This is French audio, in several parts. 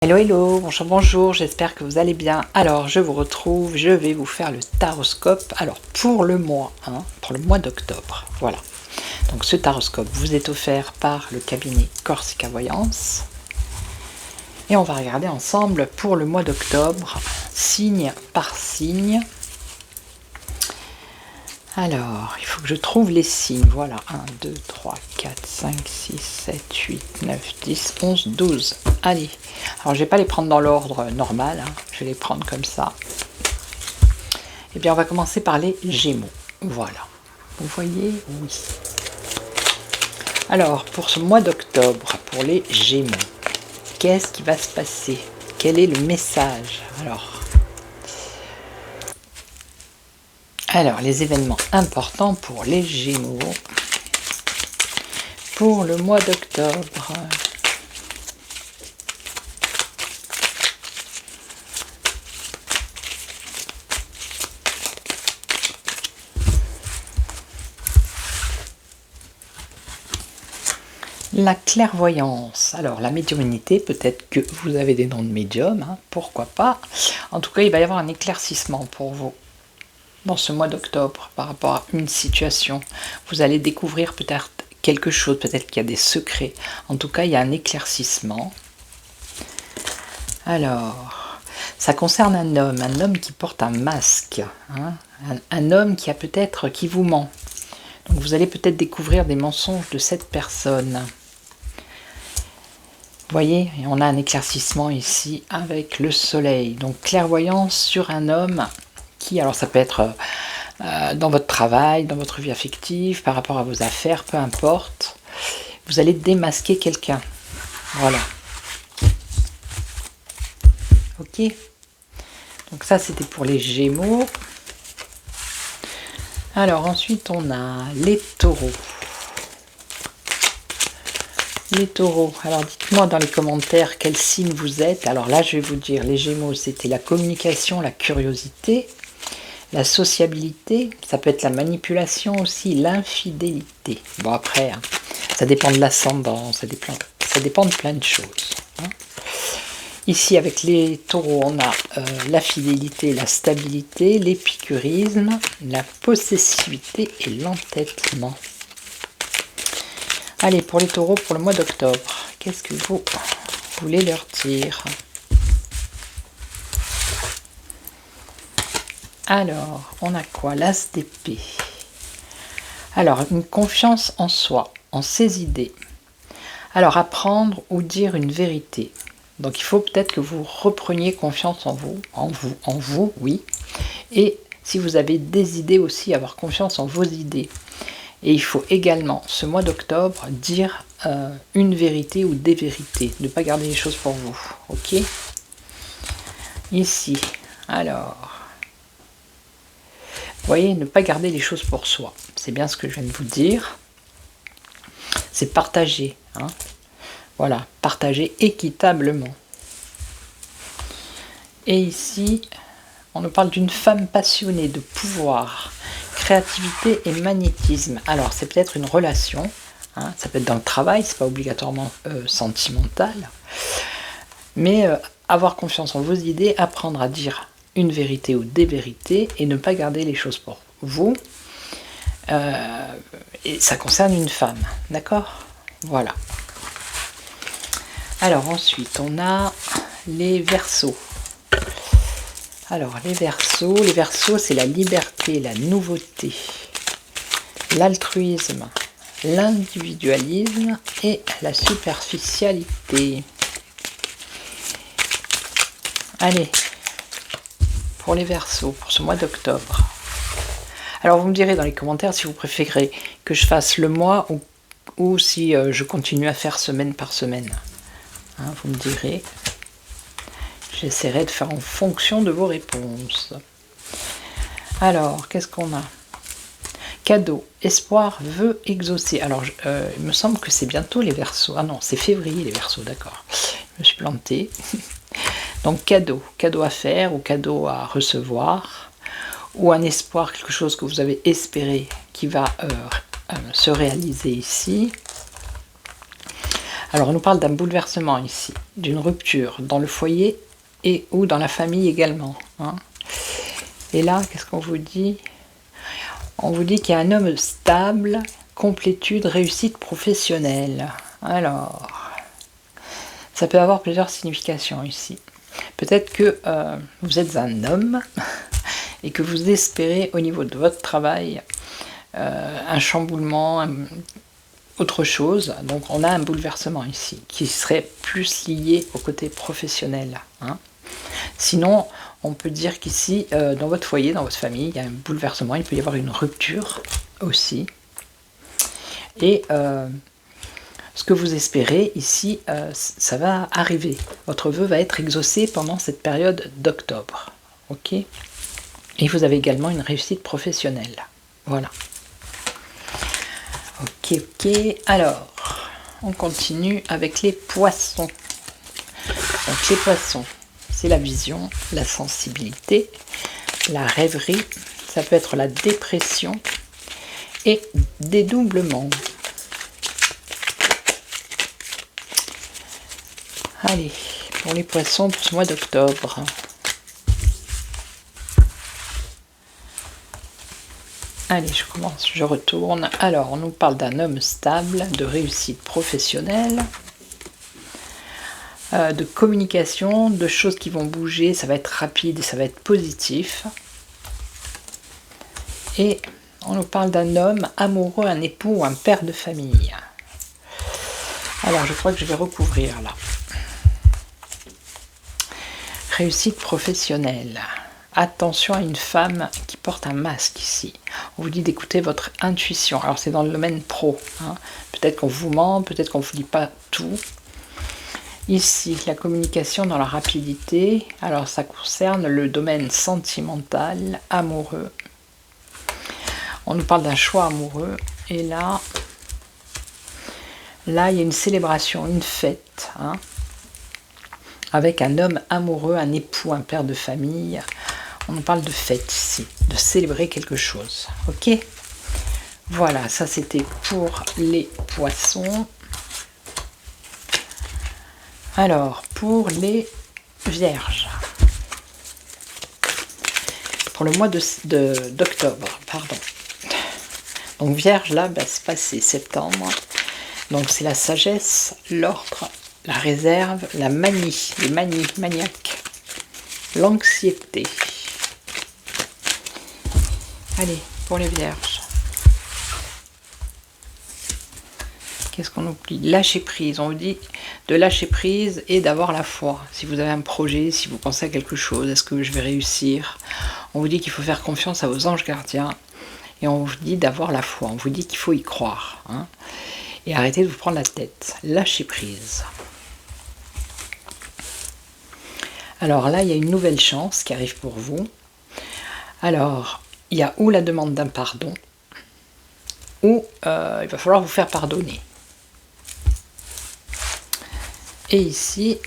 Hello, hello, bonjour, bonjour, j'espère que vous allez bien. Alors, je vous retrouve, je vais vous faire le taroscope, alors pour le mois, pour le mois d'octobre, voilà. Donc ce taroscope vous est offert par le cabinet Corsica Voyance. Et on va regarder ensemble pour le mois d'octobre, signe par signe. Alors, il faut que je trouve les signes, voilà, 1, 2, 3, 4, 5, 6, 7, 8, 9, 10, 11, 12. Allez, alors je ne vais pas les prendre dans l'ordre normal, je vais les prendre comme ça. Eh bien, on va commencer par les Gémeaux, voilà. Vous voyez, oui. Alors, pour ce mois d'octobre, pour les Gémeaux, qu'est-ce qui va se passer? Quel est le message? Alors, les événements importants pour les Gémeaux pour le mois d'octobre. La clairvoyance. Alors, la médiumnité, peut-être que vous avez des noms de médium, pourquoi pas. En tout cas, il va y avoir un éclaircissement pour vous dans ce mois d'octobre par rapport à une situation. Vous allez découvrir peut-être quelque chose, peut-être qu'il y a des secrets. En tout cas, il y a un éclaircissement. Alors, ça concerne un homme qui porte un masque, un homme qui vous ment. Donc vous allez peut-être découvrir des mensonges de cette personne. Vous voyez, et on a un éclaircissement ici avec le soleil. Donc clairvoyance sur un homme qui, alors ça peut être dans votre travail, dans votre vie affective, par rapport à vos affaires, peu importe. Vous allez démasquer quelqu'un. Voilà. Ok. Donc ça, c'était pour les Gémeaux. Alors ensuite, on a les Taureaux. Les Taureaux, alors dites-moi dans les commentaires quel signe vous êtes. Alors là, je vais vous dire, les Gémeaux, c'était la communication, la curiosité, la sociabilité, ça peut être la manipulation aussi, l'infidélité. Bon après, ça dépend de l'ascendant, ça dépend de plein de choses. Ici, avec les Taureaux, on a la fidélité, la stabilité, l'épicurisme, la possessivité et l'entêtement. Allez, pour les Taureaux, pour le mois d'octobre, qu'est-ce que vous voulez leur dire? Alors, on a quoi? L'As d'épée. Alors, une confiance en soi, en ses idées. Alors, apprendre ou dire une vérité. Donc, il faut peut-être que vous repreniez confiance en vous, oui. Et si vous avez des idées aussi, avoir confiance en vos idées. Et il faut également, ce mois d'octobre, dire une vérité ou des vérités. Ne pas garder les choses pour vous. Ok? Ici, alors, vous voyez, ne pas garder les choses pour soi. C'est bien ce que je viens de vous dire. C'est partager. Voilà, partager équitablement. Et ici, on nous parle d'une femme passionnée de pouvoir, créativité et magnétisme. Alors, c'est peut-être une relation, ça peut être dans le travail, c'est pas obligatoirement sentimental, mais avoir confiance en vos idées, apprendre à dire une vérité ou des vérités et ne pas garder les choses pour vous. Et ça concerne une femme, d'accord? Voilà. Alors ensuite, on a les Verseaux. Alors, les Verseaux, c'est la liberté, la nouveauté, l'altruisme, l'individualisme et la superficialité. Allez, pour les Verseaux, pour ce mois d'octobre. Alors, vous me direz dans les commentaires si vous préférez que je fasse le mois ou si je continue à faire semaine par semaine. Vous me direz. J'essaierai de faire en fonction de vos réponses. Alors, qu'est-ce qu'on a? Cadeau, espoir, vœu exaucé. Alors, il me semble que c'est bientôt les Verseaux. Ah non, c'est février les Verseaux, d'accord. Je me suis plantée. Donc, cadeau à faire ou cadeau à recevoir. Ou un espoir, quelque chose que vous avez espéré qui va se réaliser ici. Alors, on nous parle d'un bouleversement ici, d'une rupture dans le foyer et ou dans la famille également. Hein. Et là, qu'est-ce qu'on vous dit? On vous dit qu'il y a un homme stable, complétude, réussite professionnelle. Alors, ça peut avoir plusieurs significations ici. Peut-être que vous êtes un homme et que vous espérez au niveau de votre travail un chamboulement, autre chose. Donc on a un bouleversement ici qui serait plus lié au côté professionnel. Hein. Sinon, on peut dire qu'ici, dans votre foyer, dans votre famille, il y a un bouleversement, il peut y avoir une rupture aussi. Et ce que vous espérez ici, ça va arriver. Votre vœu va être exaucé pendant cette période d'octobre. Ok ? Et vous avez également une réussite professionnelle. Voilà. Ok, ok. Alors, on continue avec les poissons. Donc les poissons, c'est la vision, la sensibilité, la rêverie, ça peut être la dépression et dédoublement. Allez, pour les poissons pour ce mois d'octobre. Allez, je commence, je retourne. Alors, on nous parle d'un homme stable, de réussite professionnelle, de communication, de choses qui vont bouger, ça va être rapide et ça va être positif. Et on nous parle d'un homme amoureux, un époux ou un père de famille. Alors, je crois que je vais recouvrir là. Réussite professionnelle. Attention à une femme qui porte un masque ici. On vous dit d'écouter votre intuition. Alors c'est dans le domaine pro. Hein. Peut-être qu'on vous ment, peut-être qu'on ne vous dit pas tout. Ici, la communication dans la rapidité. Alors ça concerne le domaine sentimental, amoureux. On nous parle d'un choix amoureux. Et là, il y a une célébration, une fête. Hein, avec un homme amoureux, un époux, un père de famille. On nous parle de fête ici, de célébrer quelque chose. Ok ? Voilà, ça c'était pour les poissons. Alors, pour les vierges. Pour le mois d'octobre, pardon. Donc vierge, là, c'est passé septembre. Donc c'est la sagesse, l'ordre, la réserve, la manie, les manies, maniaques, l'anxiété. Allez, pour les vierges. Qu'est-ce qu'on oublie? Lâcher prise. On vous dit de lâcher prise et d'avoir la foi. Si vous avez un projet, si vous pensez à quelque chose, est-ce que je vais réussir? On vous dit qu'il faut faire confiance à vos anges gardiens. Et on vous dit d'avoir la foi. On vous dit qu'il faut y croire. Hein, et arrêtez de vous prendre la tête. Lâchez prise. Alors là, il y a une nouvelle chance qui arrive pour vous. Alors, il y a ou la demande d'un pardon, ou il va falloir vous faire pardonner. Et ici,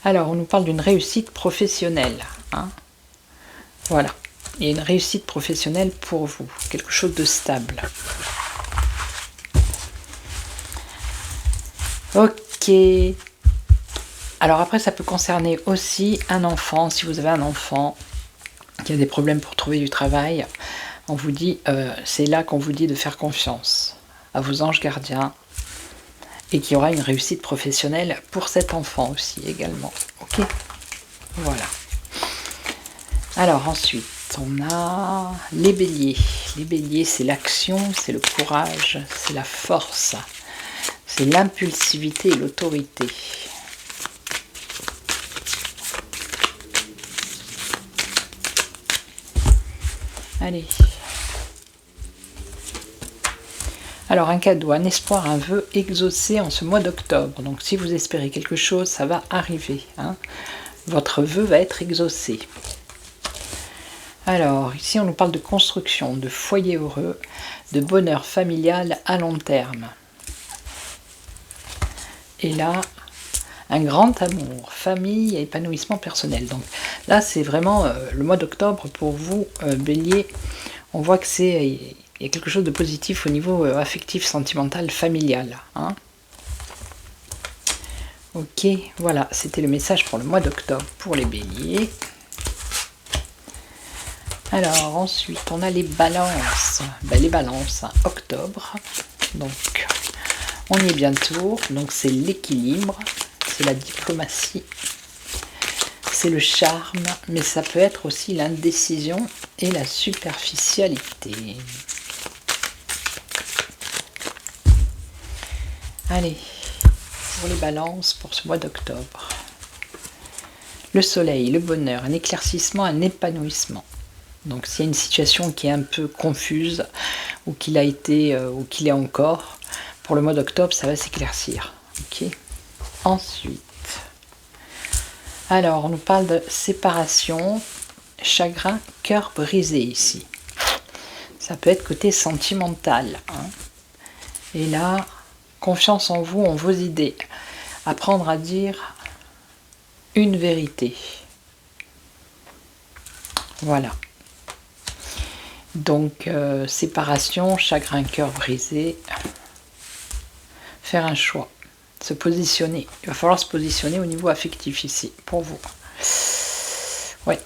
alors on nous parle d'une réussite professionnelle. Hein. Voilà, il y a une réussite professionnelle pour vous, quelque chose de stable. Ok. Alors après, ça peut concerner aussi un enfant, si vous avez un enfant qui a des problèmes pour trouver du travail, on vous dit, c'est là qu'on vous dit de faire confiance à vos anges gardiens et qu'il y aura une réussite professionnelle pour cet enfant aussi également. Ok, voilà. Alors ensuite, on a les béliers. Les béliers, c'est l'action, c'est le courage, c'est la force, c'est l'impulsivité et l'autorité. Allez. Alors un cadeau, un espoir, un vœu exaucé en ce mois d'octobre. Donc si vous espérez quelque chose, ça va arriver. Hein. Votre vœu va être exaucé. Alors ici on nous parle de construction, de foyer heureux, de bonheur familial à long terme. Et là, un grand amour, famille et épanouissement personnel. Donc là, c'est vraiment le mois d'octobre pour vous, Bélier. On voit que il y a quelque chose de positif au niveau affectif, sentimental, familial. Hein. Ok, voilà, c'était le message pour le mois d'octobre pour les béliers. Alors ensuite, on a les balances. Ben, les balances, hein, octobre. Donc, on y est bientôt. Donc, c'est l'équilibre, c'est la diplomatie, c'est le charme, mais ça peut être aussi l'indécision et la superficialité. Allez, pour les balances pour ce mois d'octobre. Le soleil, le bonheur, un éclaircissement, un épanouissement. Donc s'il y a une situation qui est un peu confuse, ou qu'il a été, ou qu'il est encore, pour le mois d'octobre, ça va s'éclaircir. Ok. Ensuite, alors on nous parle de séparation, chagrin, cœur brisé ici. Ça peut être côté sentimental. Hein. Et là, confiance en vous, en vos idées. Apprendre à dire une vérité. Voilà. Donc, séparation, chagrin, cœur brisé. Faire un choix. Se positionner. Il va falloir se positionner au niveau affectif ici, pour vous. Ouais.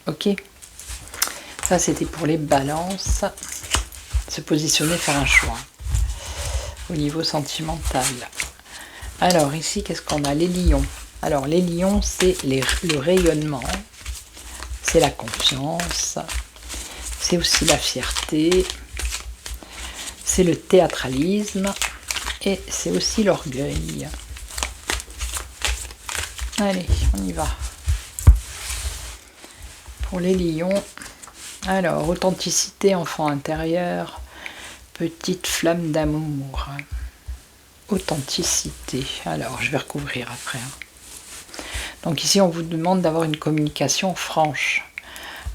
Ok. Ça, c'était pour les balances. Se positionner, faire un choix. Au niveau sentimental. Alors, ici, qu'est-ce qu'on a? Les lions. Alors, les lions, c'est le rayonnement. C'est la confiance. C'est aussi la fierté. C'est le théâtralisme. Et c'est aussi l'orgueil. Allez, on y va. Pour les lions, alors, authenticité, enfant intérieur, petite flamme d'amour. Authenticité. Alors, je vais recouvrir après. Donc ici, on vous demande d'avoir une communication franche,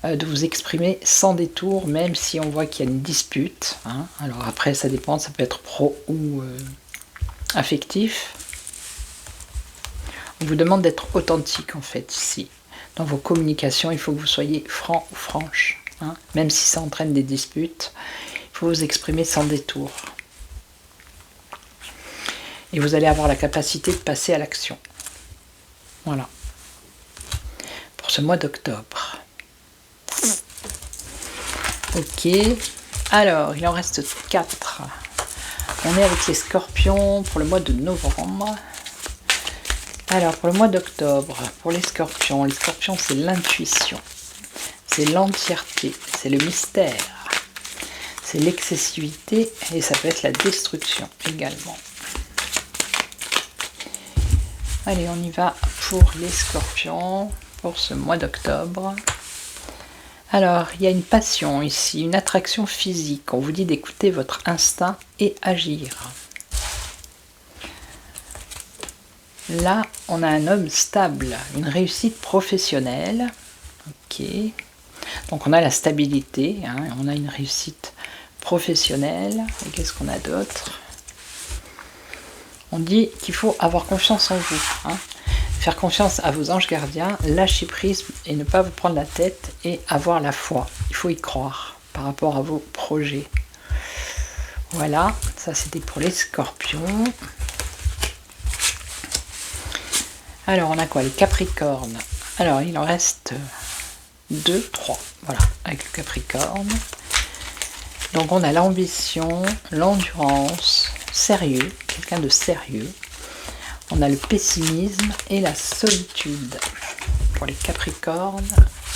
de vous exprimer sans détour, même si on voit qu'il y a une dispute. Hein. Alors après, ça dépend, ça peut être pro ou affectif. On vous demande d'être authentique, en fait, ici. Dans vos communications, il faut que vous soyez franc ou franche. Hein. Même si ça entraîne des disputes, il faut vous exprimer sans détour. Et vous allez avoir la capacité de passer à l'action. Voilà. Pour ce mois d'octobre. Ok. Alors, il en reste 4. On est avec les scorpions pour le mois de novembre. Alors, pour le mois d'octobre, pour les scorpions, c'est l'intuition. C'est l'entièreté. C'est le mystère. C'est l'excessivité et ça peut être la destruction également. Allez, on y va pour les scorpions, pour ce mois d'octobre. Alors, il y a une passion ici, une attraction physique. On vous dit d'écouter votre instinct et agir. Là, on a un homme stable, une réussite professionnelle. Ok. Donc, on a la stabilité, hein, on a une réussite professionnelle. Et qu'est-ce qu'on a d'autre? On dit qu'il faut avoir confiance en vous. Hein. Faire confiance à vos anges gardiens, lâcher prise et ne pas vous prendre la tête et avoir la foi. Il faut y croire par rapport à vos projets. Voilà, ça c'était pour les scorpions. Alors on a quoi? Les capricornes. Alors il en reste 2, 3. Voilà, avec le capricorne. Donc on a l'ambition, l'endurance, sérieux, quelqu'un de sérieux. On a le pessimisme et la solitude pour les capricornes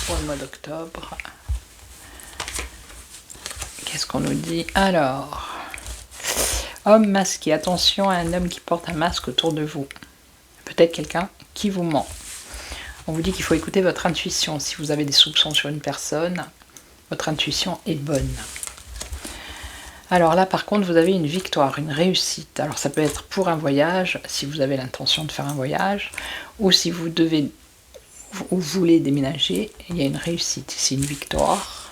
pour le mois d'octobre. Qu'est-ce qu'on nous dit? Alors, homme masqué, attention à un homme qui porte un masque autour de vous. Peut-être quelqu'un qui vous ment. On vous dit qu'il faut écouter votre intuition. Si vous avez des soupçons sur une personne, votre intuition est bonne. Alors là, par contre, vous avez une victoire, une réussite. Alors ça peut être pour un voyage, si vous avez l'intention de faire un voyage, ou si vous devez ou voulez déménager, il y a une réussite, c'est une victoire.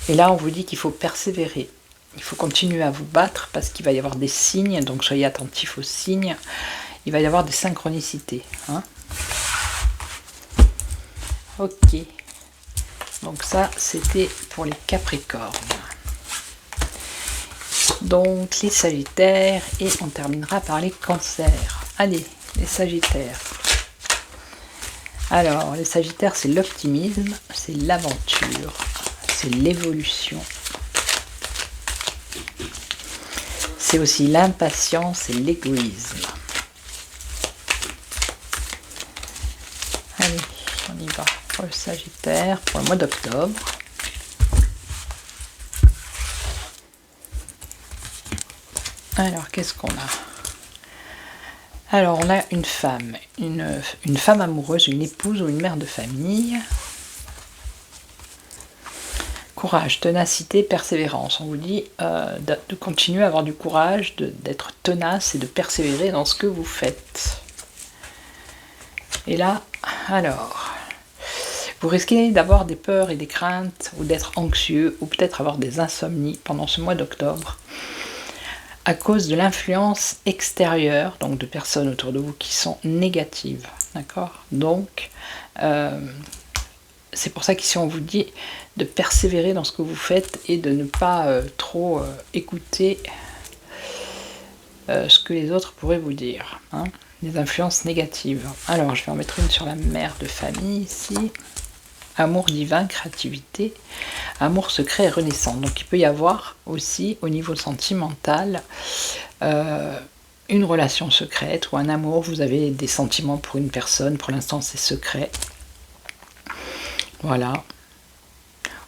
Et là, on vous dit qu'il faut persévérer. Il faut continuer à vous battre parce qu'il va y avoir des signes, donc soyez attentifs aux signes. Il va y avoir des synchronicités. Hein. Ok. Donc ça, c'était pour les capricornes. Donc les Sagittaires, et on terminera par les Cancers. Allez, les Sagittaires. Alors, les Sagittaires, c'est l'optimisme, c'est l'aventure, c'est l'évolution. C'est aussi l'impatience et l'égoïsme. Allez, on y va pour le Sagittaire, pour le mois d'octobre. Alors, qu'est-ce qu'on a? Alors, on a une femme, une femme amoureuse, une épouse ou une mère de famille. Courage, ténacité, persévérance. On vous dit de continuer à avoir du courage, d'être tenace et de persévérer dans ce que vous faites. Et là, alors, vous risquez d'avoir des peurs et des craintes, ou d'être anxieux, ou peut-être avoir des insomnies pendant ce mois d'octobre, à cause de l'influence extérieure, donc de personnes autour de vous qui sont négatives. D'accord? Donc, c'est pour ça qu'ici on vous dit de persévérer dans ce que vous faites et de ne pas trop écouter ce que les autres pourraient vous dire. Hein, des influences négatives. Alors, je vais en mettre une sur la mère de famille ici. Amour divin, créativité, amour secret et renaissant. Donc il peut y avoir aussi au niveau sentimental une relation secrète ou un amour. Vous avez des sentiments pour une personne, pour l'instant c'est secret. Voilà.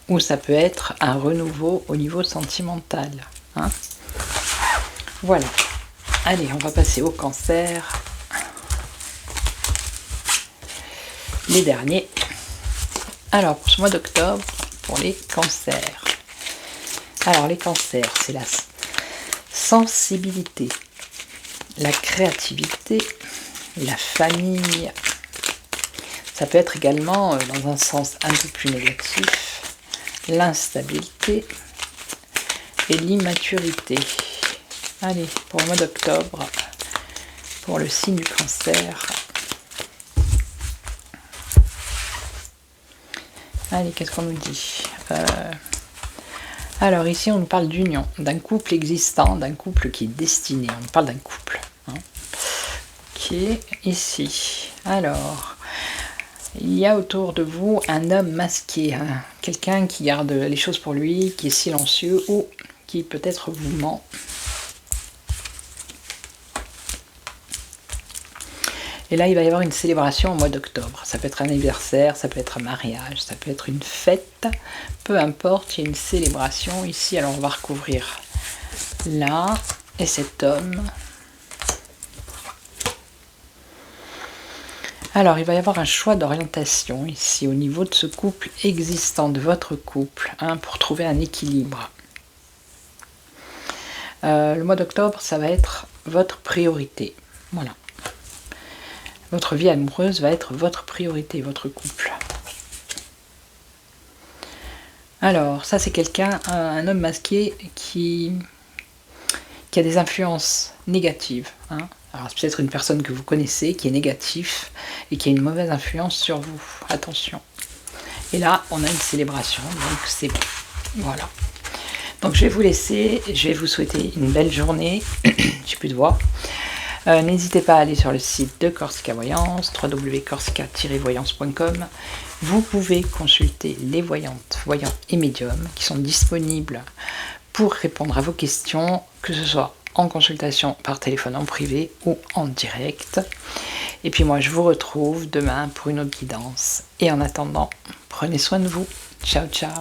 Ou ça peut être un renouveau au niveau sentimental. Hein, voilà. Allez, on va passer au Cancer. Les derniers. Alors, pour ce mois d'octobre, pour les Cancers. Alors, les Cancers, c'est la sensibilité, la créativité, la famille. Ça peut être également, dans un sens un peu plus négatif, l'instabilité et l'immaturité. Allez, pour le mois d'octobre, pour le signe du Cancer. Allez, qu'est-ce qu'on nous dit? Alors ici, on nous parle d'union, d'un couple existant, d'un couple qui est destiné. On nous parle d'un couple. Hein, qui est ici. Alors, il y a autour de vous un homme masqué, hein, quelqu'un qui garde les choses pour lui, qui est silencieux ou qui peut-être vous ment. Et là, il va y avoir une célébration au mois d'octobre. Ça peut être un anniversaire, ça peut être un mariage, ça peut être une fête. Peu importe, il y a une célébration ici. Alors, on va recouvrir là. Et cet homme. Alors, il va y avoir un choix d'orientation ici au niveau de ce couple existant, de votre couple, hein, pour trouver un équilibre. Le mois d'octobre, ça va être votre priorité. Voilà. Votre vie amoureuse va être votre priorité, votre couple. Alors, ça c'est quelqu'un, un homme masqué qui a des influences négatives. Hein. Alors, c'est peut-être une personne que vous connaissez, qui est négatif et qui a une mauvaise influence sur vous. Attention. Et là, on a une célébration, donc c'est bon. Voilà. Donc, je vais vous laisser, je vais vous souhaiter une belle journée. J'ai plus de voix. N'hésitez pas à aller sur le site de Corsica Voyance, www.corsica-voyance.com. Vous pouvez consulter les voyantes, voyants et médiums qui sont disponibles pour répondre à vos questions, que ce soit en consultation par téléphone en privé ou en direct. Et puis moi, je vous retrouve demain pour une autre guidance. Et en attendant, prenez soin de vous. Ciao, ciao.